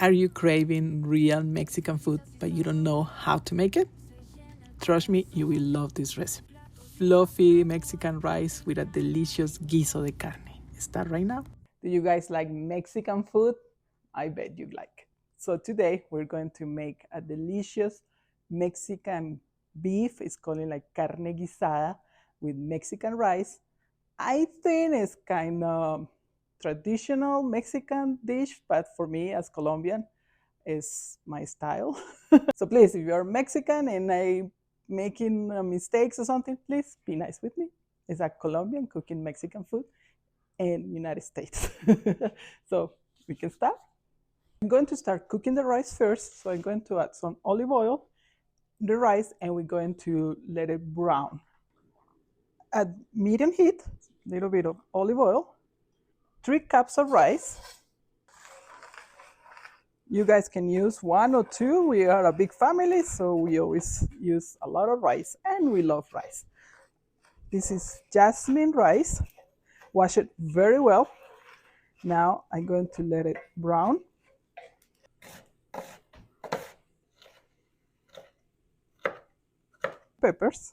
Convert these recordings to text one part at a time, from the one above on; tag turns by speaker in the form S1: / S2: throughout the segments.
S1: Are you craving real Mexican food but you don't know how to make it? Trust me, you will love this recipe. Fluffy Mexican rice with a delicious guiso de carne. Start right now. Do you guys like Mexican food? I bet you like. So today we're going to make a delicious Mexican beef. It's called like carne guisada with Mexican rice. I think it's kind of traditional Mexican dish, but for me as Colombian, is my style. So please, if you're Mexican and I making mistakes or something, please be nice with me. It's a Colombian cooking Mexican food in United States. So we can start. I'm going to start cooking the rice first. So I'm going to add some olive oil, the rice, and we're going to let it brown. At medium heat, a little bit of olive oil, 3 cups of rice. You guys can use 1 or 2. We are a big family, so we always use a lot of rice, and we love rice. This is jasmine rice. Wash it very well. Now I'm going to let it brown. Peppers,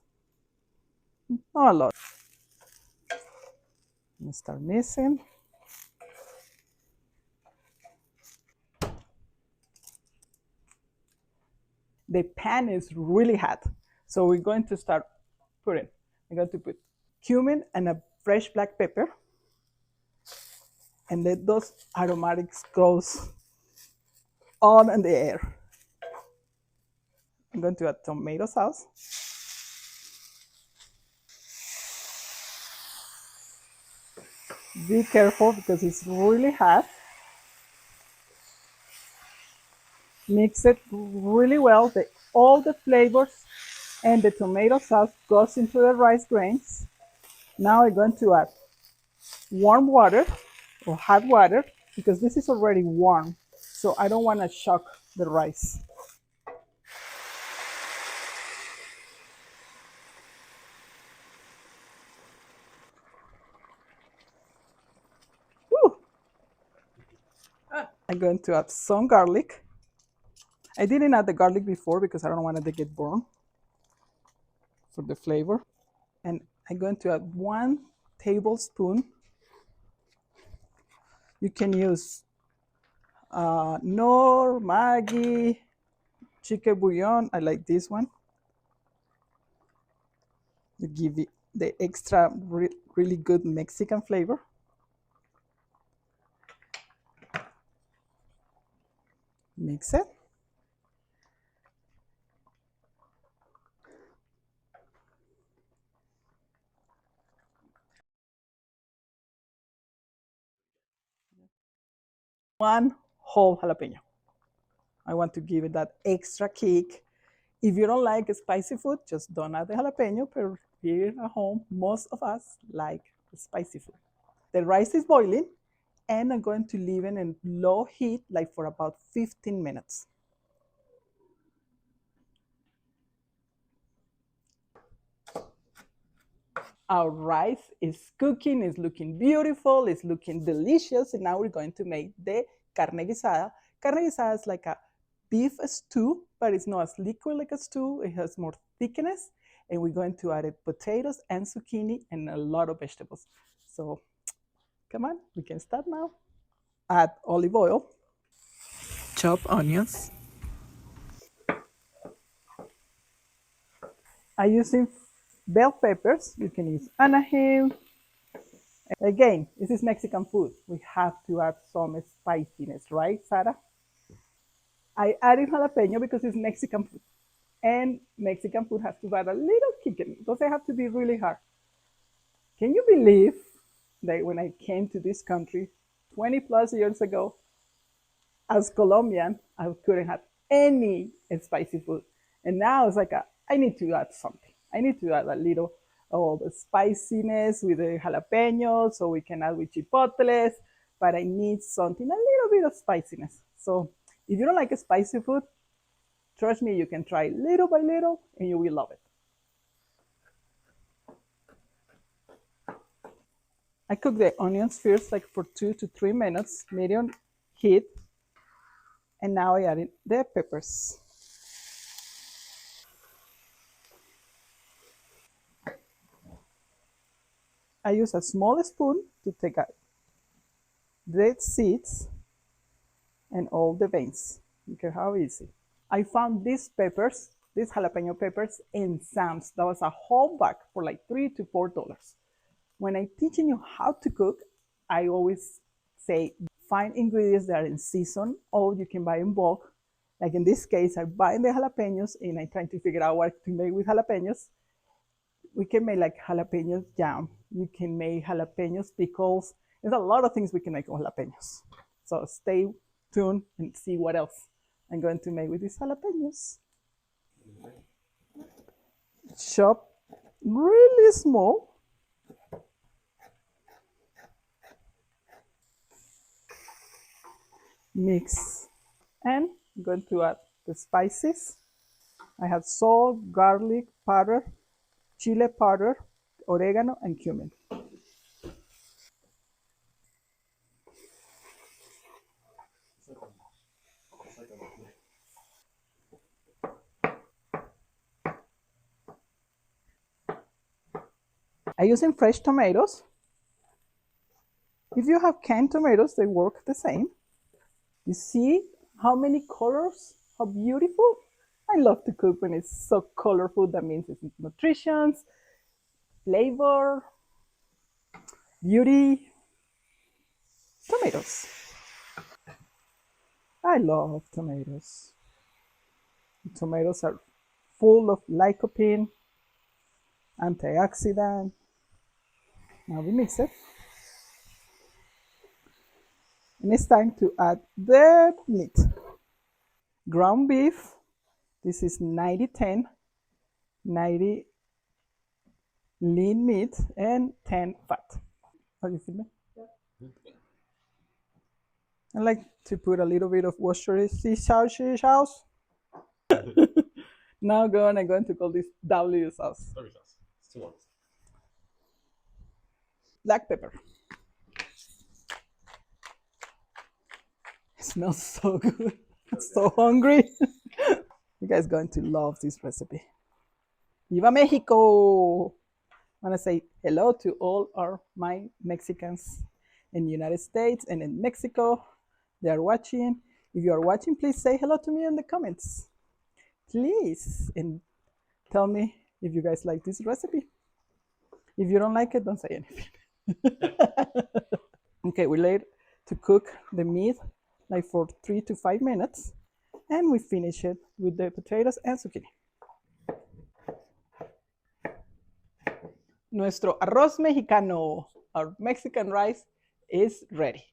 S1: not a lot. Let me start mixing. The pan is really hot, so we're going to start putting. I'm going to put cumin and a fresh black pepper, and let those aromatics go on in the air. I'm going to add tomato sauce. Be careful because it's really hot. Mix it really well. All the flavors and the tomato sauce goes into the rice grains. Now I'm going to add warm water or hot water because this is already warm. So I don't want to shock the rice. Woo! I'm going to add some garlic. I didn't add the garlic before because I don't want it to get burned for the flavor. And I'm going to add 1 tablespoon. You can use Nor, Maggi, chicken bouillon. I like this one to give it the extra really good Mexican flavor. Mix it. One whole jalapeno. I want to give it that extra kick. If you don't like spicy food, just don't add the jalapeno, but here at home, most of us like spicy food. The rice is boiling, and I'm going to leave it in low heat, like for about 15 minutes. Our rice is cooking, it's looking beautiful, it's looking delicious, and now we're going to make the carne guisada. Carne guisada is like a beef stew, but it's not as liquid like a stew. It has more thickness, and we're going to add potatoes and zucchini and a lot of vegetables. So come on, we can start now. Add olive oil. Chop onions. I'm using bell peppers. You can use anahim. Again, this is Mexican food. We have to add some spiciness, right, Sarah? I added jalapeno because it's Mexican food. And Mexican food has to add a little kick in it. It doesn't have to be really hard. Can you believe that when I came to this country 20 plus years ago, as Colombian, I couldn't have any spicy food. And now it's like, I need to add something. I need to add a little of spiciness with the jalapenos, so we can add with chipotles, but I need something, a little bit of spiciness. So if you don't like spicy food, trust me, you can try little by little and you will love it. I cook the onions first, like for 2 to 3 minutes, medium heat. And now I added the peppers. I use a small spoon to take out the seeds and all the veins. Look at how easy. I found these peppers, these jalapeno peppers in Sam's. That was a whole bag for like $3 to $4. When I'm teaching you how to cook, I always say find ingredients that are in season or you can buy in bulk. Like in this case, I buy the jalapenos and I'm trying to figure out what to make with jalapenos. We can make like jalapeno jam. You can make jalapenos pickles. There's a lot of things we can make with jalapenos. So stay tuned and see what else I'm going to make with these jalapenos. Chop really small. Mix. And I'm going to add the spices. I have salt, garlic powder, chile powder, oregano, and cumin. I'm using fresh tomatoes. If you have canned tomatoes, they work the same. You see how many colors? How beautiful? I love to cook when it's so colorful. That means it's nutrition, flavor, beauty. Tomatoes. I love tomatoes. Tomatoes are full of lycopene, antioxidant. Now we mix it. And it's time to add the meat. Ground beef. This is 90-10. 90 lean meat and 10 fat. Are you feeling? I like to put a little bit of Worcestershire sauce. Now I'm going to call this W sauce. It's too long. Black pepper. It smells so good. I'm so hungry. You guys are going to love this recipe. Viva Mexico! I want to say hello to all my Mexicans in the United States and in Mexico. They are watching. If you are watching, please say hello to me in the comments. Please. And tell me if you guys like this recipe. If you don't like it, don't say anything. Okay, we let to cook the meat like for 3 to 5 minutes. And we finish it with the potatoes and zucchini. Nuestro arroz mexicano, our Mexican rice, is ready.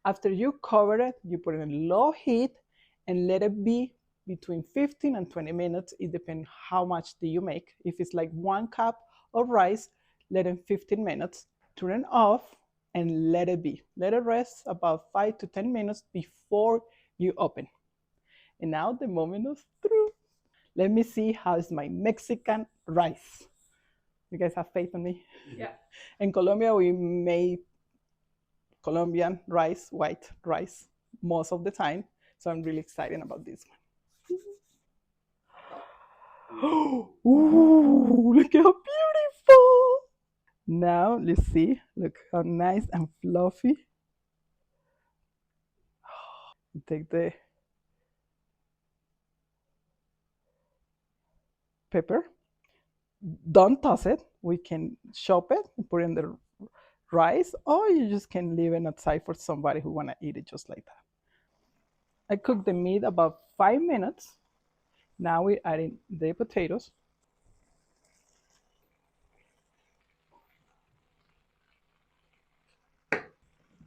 S1: After you cover it, you put it in low heat and let it be between 15 and 20 minutes. It depends how much do you make. If it's like 1 cup of rice, let it 15 minutes. Turn it off and let it be. Let it rest about 5 to 10 minutes before you open. And now the moment of truth. Let me see how is my Mexican rice. You guys have faith in me? Yeah. In Colombia, we make Colombian rice, white rice, most of the time. So I'm really excited about this one. Ooh, look how beautiful. Now let's see. Look how nice and fluffy. Take the pepper. Don't toss it. We can chop it and put it in the rice, or you just can leave it outside for somebody who want to eat it just like that. I cooked the meat about 5 minutes. Now we're adding the potatoes.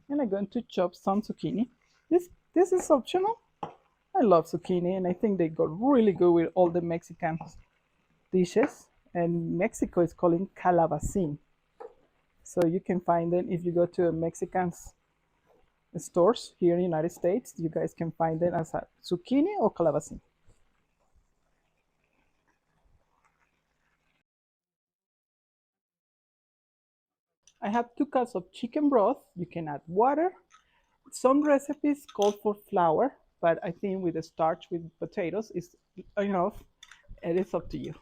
S1: And I'm going to chop some zucchini. This is optional. I love zucchini, and I think they go really good with all the Mexican dishes. And Mexico is calling calabacin. So you can find it if you go to a Mexican stores here in the United States. You guys can find it as a zucchini or calabacin. I have 2 cups of chicken broth. You can add water. Some recipes call for flour, but I think with the starch with potatoes is enough. It is up to you.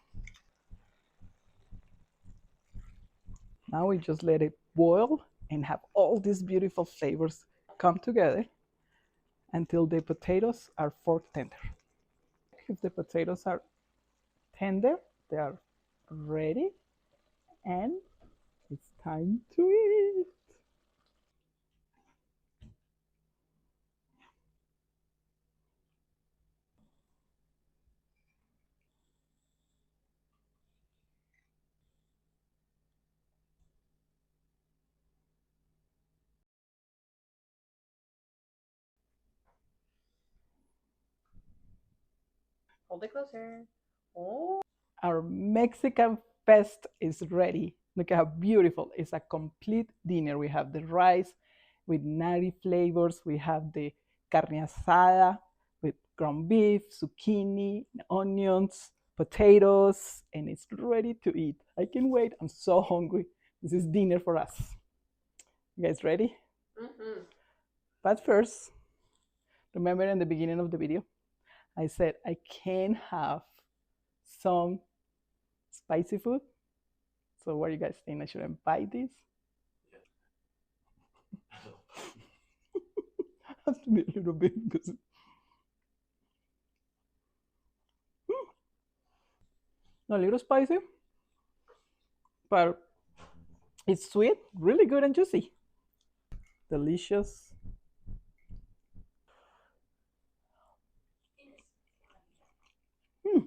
S1: Now we just let it boil and have all these beautiful flavors come together until the potatoes are fork tender. If the potatoes are tender, they are ready, and it's time to eat.
S2: Hold it closer. Oh.
S1: Our Mexican fest is ready. Look how beautiful. It's a complete dinner. We have the rice with nutty flavors. We have the carne asada with ground beef, zucchini, onions, potatoes, and it's ready to eat. I can't wait. I'm so hungry. This is dinner for us. You guys ready?
S2: Mm-hmm.
S1: But first, remember in the beginning of the video, I said I can have some spicy food. So what do you guys think? I shouldn't buy this? Has to be a little bit because a little spicy, but it's sweet, really good and juicy. Delicious. Mm,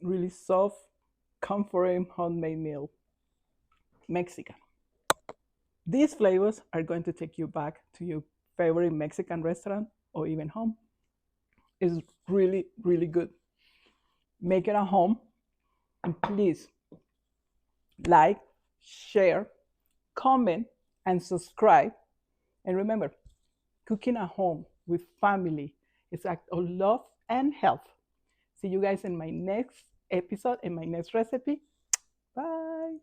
S1: really soft, comforting homemade meal. Mexican. These flavors are going to take you back to your favorite Mexican restaurant or even home. It's really, really good. Make it at home and please like, share, comment, and subscribe. And remember, cooking at home with family is an act of love and health. See you guys in my next episode, in my next recipe. Bye.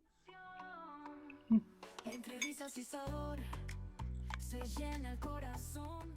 S3: Entre risas y sabor se llena el corazón.